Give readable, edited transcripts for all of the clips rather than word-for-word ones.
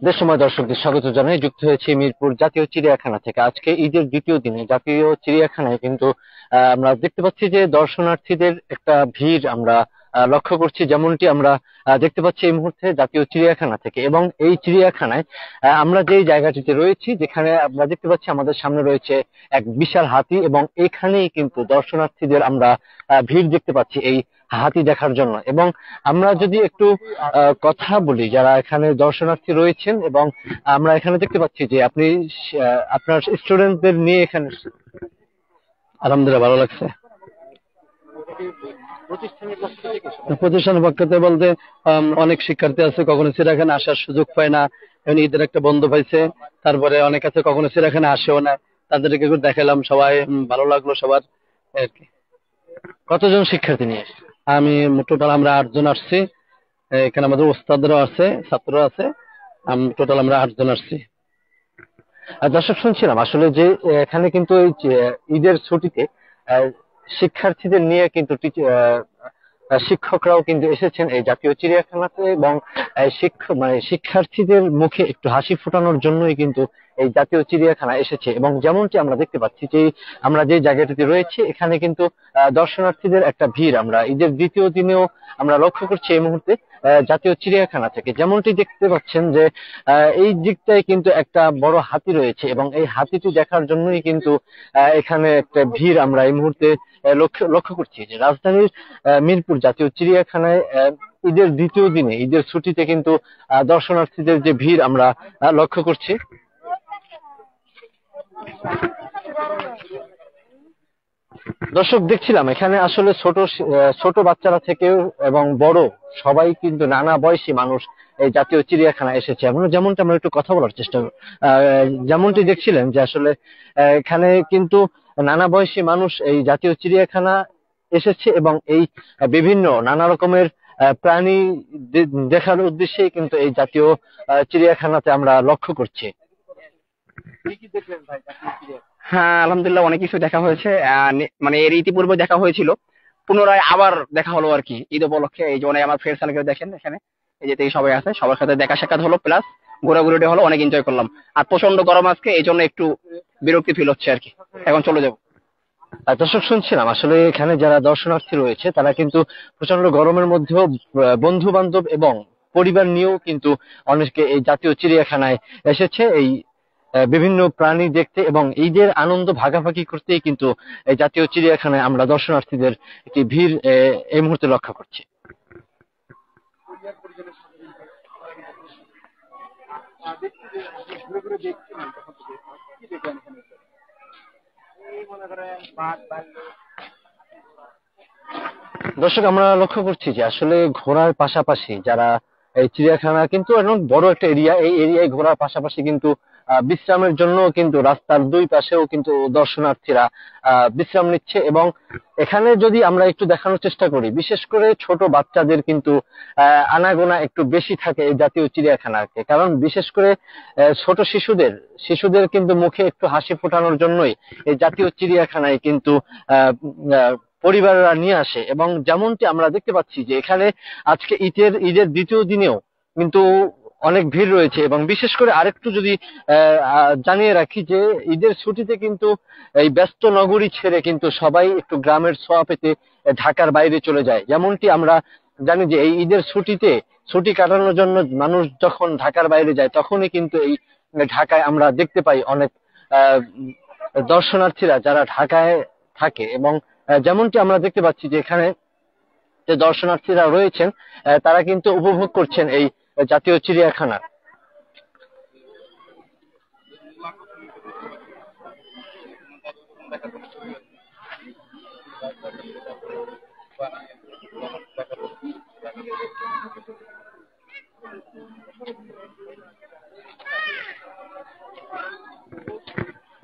দেশময় দর্শকদের স্বাগত জানাই। যুক্ত হয়েছে মিরপুর জাতীয় চিড়িয়াখানা থেকে। আজকে ঈদের দ্বিতীয় দিনে জাতীয় চিড়িয়াখানায় কিন্তু আমরা দেখতে পাচ্ছি যে দর্শনার্থীদের একটা ভিড় আমরা লক্ষ্য করছি, যেমনটি আমরা দেখতে পাচ্ছি এই মুহূর্তে জাতীয় চিড়িয়াখানা থেকে। এবং এই চিড়িয়াখানায় আমরা যেই জায়গাটিতে রয়েছি, যেখানে আমরা দেখতে পাচ্ছি আমাদের সামনে রয়েছে এক বিশাল হাতি, এবং এখানেই কিন্তু দর্শনার্থীদের আমরা ভিড় দেখতে পাচ্ছি এই হাতি দেখার জন্য। এবং আমরা যদি একটু কথা বলি যারা এখানে দর্শনার্থী রয়েছেন, এবং আমরা এখানে দেখতে পাচ্ছি যে আপনি আপনার স্টুডেন্টদের নিয়ে এখানে এসেছেন। আলহামদুলিল্লাহ, ভালো লাগছে। প্রতিষ্ঠানের পক্ষ থেকে বলতে অনেক শিক্ষার্থী আছে কখনো চিড়িয়াখানা আসার সুযোগ পায় না, এখন ঈদের একটা বন্ধ পাইছে। তারপরে অনেক আছে কখনো চিড়িয়াখানা আসেও না, তাদেরকে একটু দেখালাম, সবাই ভালো লাগলো সবার আর কি। কতজন শিক্ষার্থী নিয়ে এসেছেন? আমি টোটাল আমরা 8 জন আসছি। এখানে আমাদের ওস্তাদরাও আছে, ছাত্ররা আছে, টোটাল আমরা 8 জন আসছি। দর্শক, শুনছিলাম আসলে যে এখানে কিন্তু এই যে ঈদের ছুটিতে আহ, শিক্ষার্থীদের নিয়ে কিন্তু শিক্ষকরাও কিন্তু এসেছেন এই জাতীয় চিড়িয়াখানাতে। এবং শিক্ষার্থীদের মুখে একটু হাসি ফোটানোর জন্যই কিন্তু এই জাতীয় চিড়িয়াখানা এসেছে। এবং যেমনটি আমরা দেখতে পাচ্ছি যে আমরা যে জায়গাটিতে রয়েছে, এখানে কিন্তু দর্শনার্থীদের একটা ভিড় আমরা ঈদের দ্বিতীয় দিনেও আমরা লক্ষ্য করছি এই মুহূর্তে জাতীয় চিড়িয়াখানা থেকে। যেমনটি দেখতে পাচ্ছেন যে এই দিকটায় কিন্তু একটা বড় হাতি রয়েছে, এবং এই হাতিটি দেখার জন্যই কিন্তু এখানে একটা ভিড় আমরা এই মুহূর্তে লক্ষ্য করছি। যে রাজধানীর মিরপুর জাতীয় চিড়িয়াখানায় ঈদের দ্বিতীয় দিনে ঈদের ছুটিতে কিন্তু দর্শনার্থীদের যে ভিড় আমরা লক্ষ্য করছি। দর্শক, দেখছিলাম এখানে আসলে ছোট বাচ্চারা থেকেও এবং বড় সবাই কিন্তু নানা বয়সী মানুষ এই জাতীয় চিড়িয়াখানায় এসেছে। এবং যেমনটা আমরা একটু কথা বলার চেষ্টা যেমনটি দেখছিলেন যে আসলে এখানে কিন্তু নানা বয়সী মানুষ এই জাতীয় চিড়িয়াখানা এসেছে, এবং এই বিভিন্ন নানা রকমের প্রাণী দেখার উদ্দেশ্যে কিন্তু এই জাতীয় চিড়িয়াখানাতে আমরা লক্ষ্য করছি। হ্যাঁ, আলহামদুলিল্লাহ, অনেক কিছু দেখা হয়েছে। মানে এর ইতিপূর্বে দেখা হয়েছিল, পুনরায় আবার দেখা হলো আর কি ঈদ উপলক্ষে। এই যে অনেক আমার ফ্রেন্ড সার্কেল দেখেন এখানে, এই যে সবাই আছে, সবার সাথে দেখা সাক্ষাৎ হলো, প্লাস ঘোরাঘুরিটা হলো, অনেক এনজয় করলাম। আর প্রচন্ড গরম আজকে, এই জন্য একটু বিরক্তি ফিল হচ্ছে আর কি। এখন চলে যাবো। দর্শক, শুনছিলাম আসলে এখানে যারা দর্শনার্থী রয়েছে তারা কিন্তু প্রচন্ড গরমের মধ্যেও বন্ধু বান্ধব এবং পরিবার নিয়েও কিন্তু অনেকে এই জাতীয় চিড়িয়াখানায় এসেছে এই বিভিন্ন প্রাণী দেখতে এবং ঈদের আনন্দ ভাগাভাগি করতেই কিন্তু এই জাতীয় চিড়িয়াখানায় আমরা দর্শনার্থীদের একটি ভিড় এই মুহূর্তে লক্ষ্য করছি। দর্শক, আমরা লক্ষ্য করছি যে আসলে ঘোরার পাশাপাশি যারা এই চিড়িয়াখানা কিন্তু অনেক বড় একটা এরিয়া, এই এরিয়ায় ঘোরার পাশাপাশি কিন্তু বিশ্রামের জন্য কিন্তু রাস্তার দুই পাশেও কিন্তু দর্শনার্থীরা বিশ্রাম নিচ্ছে। এবং এখানে যদি আমরা একটু দেখানোর চেষ্টা করি, বিশেষ করে ছোট বাচ্চাদের কিন্তু আনাগোনা একটু বেশি থাকে এই জাতীয় চিড়িয়াখানাকে। কারণ বিশেষ করে ছোট শিশুদের কিন্তু মুখে একটু হাসি ফোটানোর জন্যই এই জাতীয় চিড়িয়াখানায় কিন্তু আহ আহ, পরিবাররা নিয়ে আসে। এবং যেমনটি আমরা দেখতে পাচ্ছি যে এখানে আজকে ঈদের দ্বিতীয় দিনেও কিন্তু অনেক ভিড় রয়েছে। এবং বিশেষ করে আরেকটু যদি জানিয়ে রাখি যে ঈদের ছুটিতে কিন্তু এই ব্যস্ত নগরী ছেড়ে কিন্তু সবাই একটু গ্রামের ছোঁয়া পেতে ঢাকার বাইরে চলে যায়। যেমনটি আমরা জানি যে এই ঈদের ছুটিতে ছুটি কাটানোর জন্য মানুষ যখন ঢাকার বাইরে যায়, তখনই কিন্তু এই ঢাকায় আমরা দেখতে পাই অনেক আহ দর্শনার্থীরা যারা ঢাকায় থাকে। এবং যেমনটি আমরা দেখতে পাচ্ছি যে এখানে যে দর্শনার্থীরা রয়েছেন তারা কিন্তু উপভোগ করছেন এই জাতীয় চিড়িয়াখানা।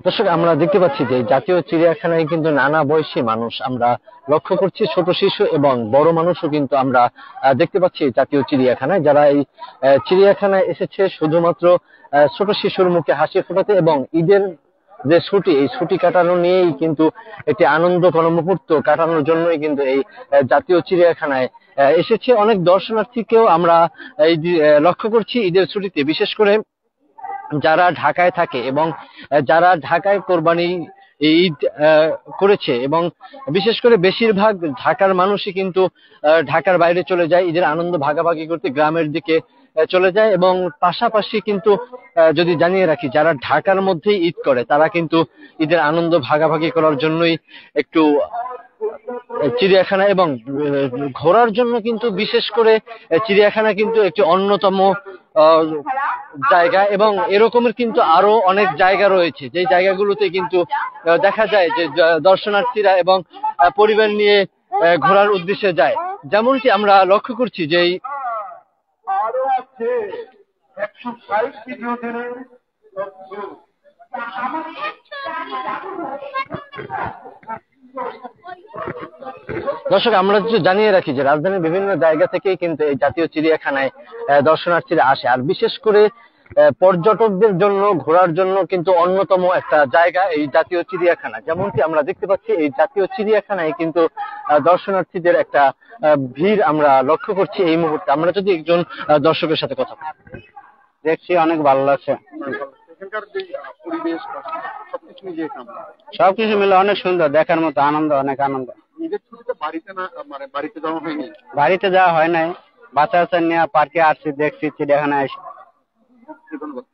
দর্শক, আমরা দেখতে পাচ্ছি যে জাতীয় চিড়িয়াখানায় কিন্তু নানা বয়সী মানুষ আমরা লক্ষ্য করছি, ছোট শিশু এবং বড় মানুষও কিন্তু আমরা দেখতে পাচ্ছি জাতীয় চিড়িয়াখানায়। যারা এই চিড়িয়াখানায় এসেছে শুধুমাত্র ছোট শিশুর মুখে হাসি ফোটাতে এবং ঈদের যে ছুটি, এই ছুটি কাটানো নিয়েই কিন্তু একটি আনন্দ ঘন মুহূর্ত কাটানোর জন্যই কিন্তু এই জাতীয় চিড়িয়াখানায় এসেছে। অনেক দর্শনার্থীকেও আমরা লক্ষ্য করছি ঈদের ছুটিতে, বিশেষ করে যারা ঢাকায় থাকে এবং যারা ঢাকায় কোরবানি ঈদ করেছে, এবং বিশেষ করে বেশিরভাগ ঢাকার মানুষই কিন্তু ঢাকার বাইরে চলে যায় ঈদের আনন্দ ভাগাভাগি করতে, গ্রামের দিকে চলে যায়। এবং পাশাপাশি কিন্তু যদি জানিয়ে রাখি, যারা ঢাকার মধ্যেই ঈদ করে তারা কিন্তু ঈদের আনন্দ ভাগাভাগি করার জন্যই একটু চিড়িয়াখানা এবং ঘোরার জন্য কিন্তু, বিশেষ করে চিড়িয়াখানা কিন্তু একটি অন্যতম জায়গা, এবং এরকমের কিন্তু আরো অনেক জায়গা রয়েছে, যে জায়গাগুলোতে কিন্তু দেখা যায় যে দর্শনার্থীরা এবং পরিবার নিয়ে ঘোরার উদ্দেশ্যে যায়। যেমনটি আমরা লক্ষ্য করছি যে আরো আছে 160 ভিডিও দিনের দর্শক, আমরা কিছু জানিয়ে রাখি যে রাজধানীর বিভিন্ন জায়গা থেকেই কিন্তু এই জাতীয় চিড়িয়াখানায় দর্শনার্থীরা আসে, আর বিশেষ করে পর্যটকদের জন্য ঘোরার জন্য কিন্তু অন্যতম একটা জায়গা এই জাতীয় চিড়িয়াখানা। যেমনটি আমরা দেখতে পাচ্ছি, এই জাতীয় চিড়িয়াখানায় কিন্তু দর্শনার্থীদের একটা ভিড় আমরা লক্ষ্য করছি এই মুহূর্তে। আমরা যদি একজন দর্শকের সাথে কথা বলি, দেখছি অনেক ভালো লাগছে, এখানকার যে পরিবেশ সবকিছু মিলিয়ে কেমন? সবকিছু মিলে অনেক সুন্দর, দেখার মতো আনন্দ, অনেক আনন্দ। ঈদের ছুটিতে বাড়িতে না, মানে বাড়িতে যাওয়া হয়নি? বাড়িতে যাওয়া হয় নাই, বাচ্চা বাচ্চা নিয়ে পার্কে আসছি, দেখছি চিড়িয়াখানায় এসে। ধন্যবাদ।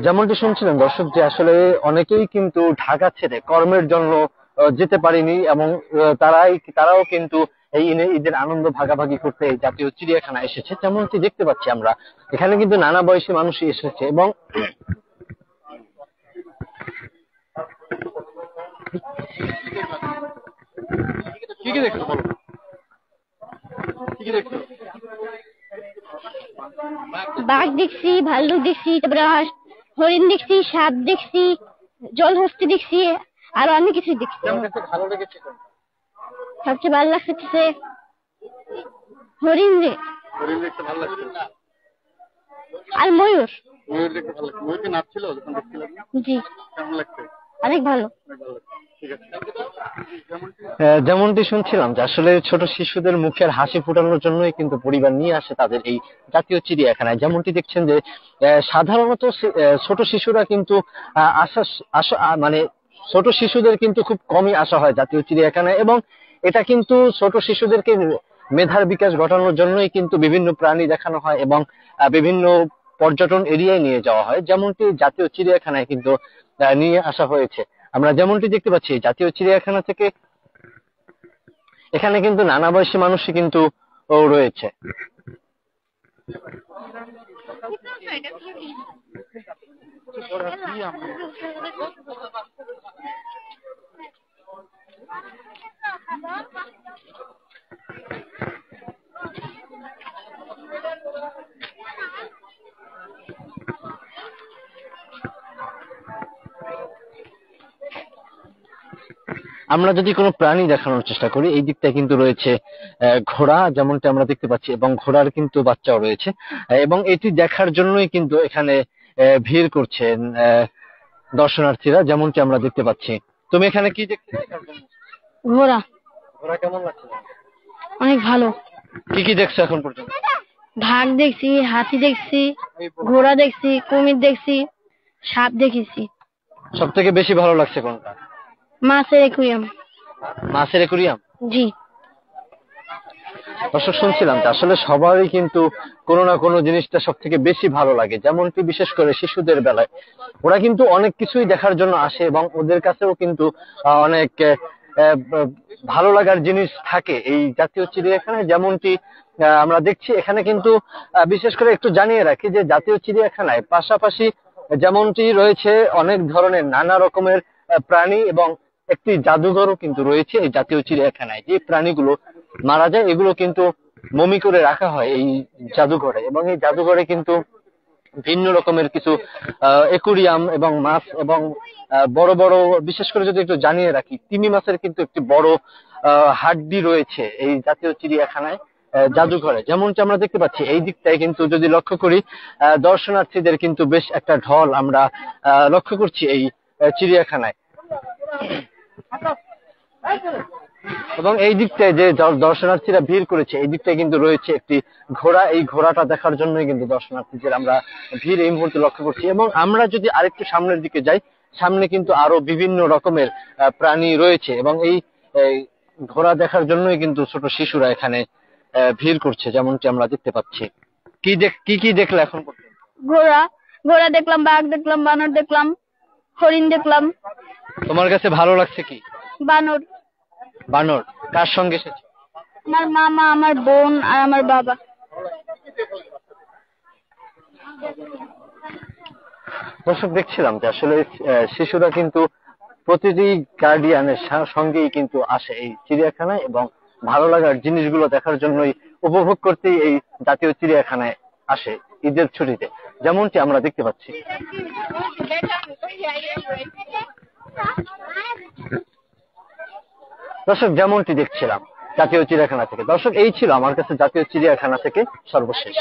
যেমনটি শুনছিলেন দর্শক, যে আসলে অনেকেই কিন্তু ঢাকা ছেড়ে কর্মের জন্য যেতে পারেনি, এবং তারাও কিন্তু এই ঈদের আনন্দ ভাগাভাগি করতে এই জাতীয় চিড়িয়াখানা এসেছে। যেমনটি দেখতে পাচ্ছি আমরা, এখানে কিন্তু নানা বয়সী মানুষই এসেছে, এবং কি কি দেখছো বলো, কি কি দেখছো? বাঘ দেখছি, ভাল্লুক দেখছি, তারপরে হরিণ দেখছি, সাপ দেখছি, জলহস্তি দেখছি, আর অনেক কিছু দেখছি। ভালো লেগেছে কোনটা? সবচেয়ে ভালো লাগছে হরিণ হরিণ দেখতে ভালো লাগছে, আর ময়ূর। ময়ূর দেখতে ভালো লাগছে। ময়ূরকে নাচছিল যখন দেখছিলাম, জি, কেমন লাগছে? অনেক ভালো। অনেক ভালো লাগছে। ঠিক আছে। যেমনটি শুনছিলাম যে আসলে ছোট শিশুদের মুখের হাসি ফোটানোর জন্যই কিন্তু পরিবার নিয়ে আসে তাদের এই জাতীয় চিড়িয়াখানায়। যেমনটি দেখছেন যে সাধারণত ছোট শিশুরা কিন্তু মানে ছোট শিশুদের কিন্তু খুব কমই আসা হয় জাতীয় চিড়িয়াখানায়, এবং এটা কিন্তু ছোট শিশুদেরকে মেধার বিকাশ ঘটানোর জন্যই কিন্তু বিভিন্ন প্রাণী দেখানো হয় এবং বিভিন্ন পর্যটন এরিয়ায় নিয়ে যাওয়া হয়, যেমনটি জাতীয় চিড়িয়াখানায় কিন্তু নিয়ে আসা হয়েছে। আমরা যেমনটি দেখতে পাচ্ছি, জাতীয় চিড়িয়াখানা থেকে এখানে কিন্তু নানা বয়সী মানুষই কিন্তু রয়েছে। আমরা যদি কোনো প্রাণী দেখানোর চেষ্টা করি, এই দিকটা কিন্তু রয়েছে ঘোড়া, যেমনটা আমরা দেখতে পাচ্ছি, এবং ঘোড়ার কিন্তু বাচ্চাও রয়েছে, এবং এটি দেখার জন্যই কিন্তু এখানে ভিড় করছেন দর্শনার্থীরা, যেমনটি আমরা দেখতে পাচ্ছি। তুমি এখানে কি দেখতে? ঘোড়া। ঘোড়া কেমন লাগছে? অনেক ভালো। কি কি দেখছো এখন পর্যন্ত? বাঘ দেখছি, হাতি দেখছি, ঘোড়া দেখছি, কুমির দেখছি, সাপ দেখেছি। সব থেকে বেশি ভালো লাগছে কোনটা? মাছের একুরিয়াম। মাছের একুরিয়াম? জি। দর্শক, শুনছিলাম যে আসলে সবারই কিন্তু কোনো না কোনো জিনিসটা সব থেকে বেশি ভালো লাগে, যেমনটি বিশেষ করে শিশুদের বেলায় ওরা কিন্তু অনেক কিছুই দেখার জন্য আসে, এবং ওদের কাছেও কিন্তু অনেক ভালো লাগার জিনিস থাকে এই জাতীয় চিড়িয়াখানায়। যেমনটি আমরা দেখছি এখানে কিন্তু বিশেষ করে একটু জানিয়ে রাখি যে জাতীয় চিড়িয়াখানায় পাশাপাশি যেমনটি রয়েছে অনেক ধরনের নানা রকমের প্রাণী, এবং একটি জাদুঘরও কিন্তু রয়েছে এই জাতীয় চিড়িয়াখানায়। যে প্রাণীগুলো মারা যায় এগুলো কিন্তু মমি করে রাখা হয় এই জাদুঘরে, এবং এই জাদুঘরে কিন্তু ভিন্ন রকমের কিছু একুরিয়াম এবং মাছ, এবং বড় বড়, বিশেষ করে যদি একটু জানিয়ে রাখি, তিমি মাছের কিন্তু একটি বড় হাড্ডি রয়েছে এই জাতীয় চিড়িয়াখানায় জাদুঘরে। যেমনটি আমরা দেখতে পাচ্ছি, এই দিকটায় কিন্তু যদি লক্ষ্য করি, দর্শনার্থীদের কিন্তু বেশ একটা ঢল আমরা লক্ষ্য করছি এই চিড়িয়াখানায়। এবং এই দিকটায় যে দর্শনার্থীরা ভিড় করেছে এই দিকটায় কিন্তু রয়েছে একটি ঘোড়া, এই ঘোড়াটা দেখার জন্যই কিন্তু দর্শনার্থীদের আমরা ভিড় এই মুহূর্তে লক্ষ্য করছি। এবং আমরা যদি আরেকটু সামনের দিকে যাই, সামনে কিন্তু আরো বিভিন্ন রকমের প্রাণী রয়েছে এবং এই ঘোড়া দেখার জন্যই কিন্তু ছোট শিশুরা এখানে ভিড় করছে, যেমনটি আমরা দেখতে পাচ্ছি। কি দেখলে এখন পর্যন্ত? ঘোড়া ঘোড়া দেখলাম, বাঘ দেখলাম, বানর দেখলাম, হরিণ দেখলাম। তোমার কাছে ভালো লাগছে কি? বানর। বানর কার সঙ্গে এসেছে? আমার মামা, আমার বোন আর আমার বাবা। দর্শক, দেখছিলাম যে আসলে শিশুরা কিন্তু প্রতিটি গার্ডিয়ানের সঙ্গেই কিন্তু আসে এই চিড়িয়াখানায় এবং ভালো লাগার জিনিসগুলো দেখার জন্যই, উপভোগ করতেই এই জাতীয় চিড়িয়াখানায় আসে ঈদের ছুটিতে, যেমনটি আমরা দেখতে পাচ্ছি। দর্শক, যেমনটি দেখছিলাম জাতীয় চিড়িয়াখানা থেকে। দর্শক, এই ছিল আমার কাছে জাতীয় চিড়িয়াখানা থেকে সর্বশেষ।